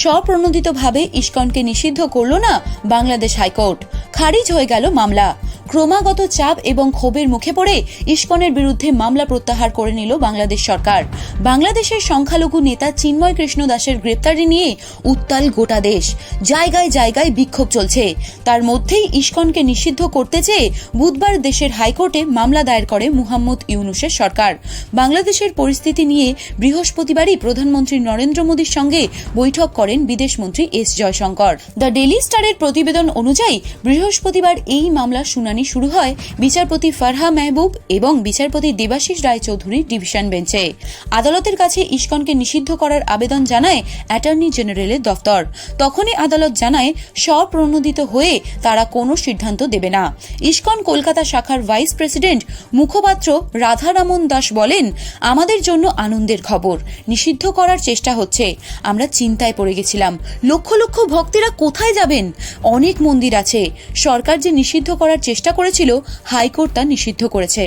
স্বপ্রণোদিতভাবে ইসকনকে নিষিদ্ধ করল না বাংলাদেশ হাইকোর্ট। খারিজ হয়ে গেল মামলা। ক্রমাগত চাপ এবং ক্ষোভের মুখে পড়ে ইসকনের বিরুদ্ধে মামলা প্রত্যাহার করে নিল বাংলাদেশ সরকার। বাংলাদেশের সংখ্যালঘু নেতা চিন্ময় কৃষ্ণ দাসের গ্রেপ্তারি নিয়ে উত্তাল গোটা দেশ। জায়গায় জায়গায় বিক্ষোভ চলছে। তার মধ্যেই ইসকনকে নিষিদ্ধ করতে চেয়ে বুধবার দেশের হাইকোর্টে মামলা দায়ের করে মুহাম্মদ ইউনূসের সরকার। বাংলাদেশের পরিস্থিতি নিয়ে বৃহস্পতিবারই প্রধানমন্ত্রী নরেন্দ্র মোদীর সঙ্গে বৈঠক করেন বিদেশমন্ত্রী এস জয়শঙ্কর। দ্য ডেইলি স্টারের প্রতিবেদন অনুযায়ী বৃহস্পতিবার এই মামলার শুনানি শুরু হয় বিচারপতি ফারহা মেহবুব এবং বিচারপতি দেবাশিস রায়চৌধুরীর ডিভিশন বেঞ্চে। আদালতের কাছে ইসকনকে নিষিদ্ধ করার আবেদন জানায় অ্যাটর্নি জেনারেলের দফতর। তখনই আদালত জানায় স্বপ্রণোদিত হয়ে তারা কোনো সিদ্ধান্ত দেবে না। ইসকন কলকাতা শাখার ভাইস প্রেসিডেন্ট মুখপাত্র রাধারামন দাস বলেন, আমাদের জন্য আনন্দের খবর, নিষিদ্ধ করার চেষ্টা হচ্ছে। আমরা চিন্তায় পড়ে গেছিলাম, লক্ষ লক্ষ ভক্তেরা কোথায় যাবেন? অনেক মন্দির আছে। সরকার যে নিষিদ্ধ করার চেষ্টা করেছিল, হাইকোর্ট তা নিষিদ্ধ করেছে।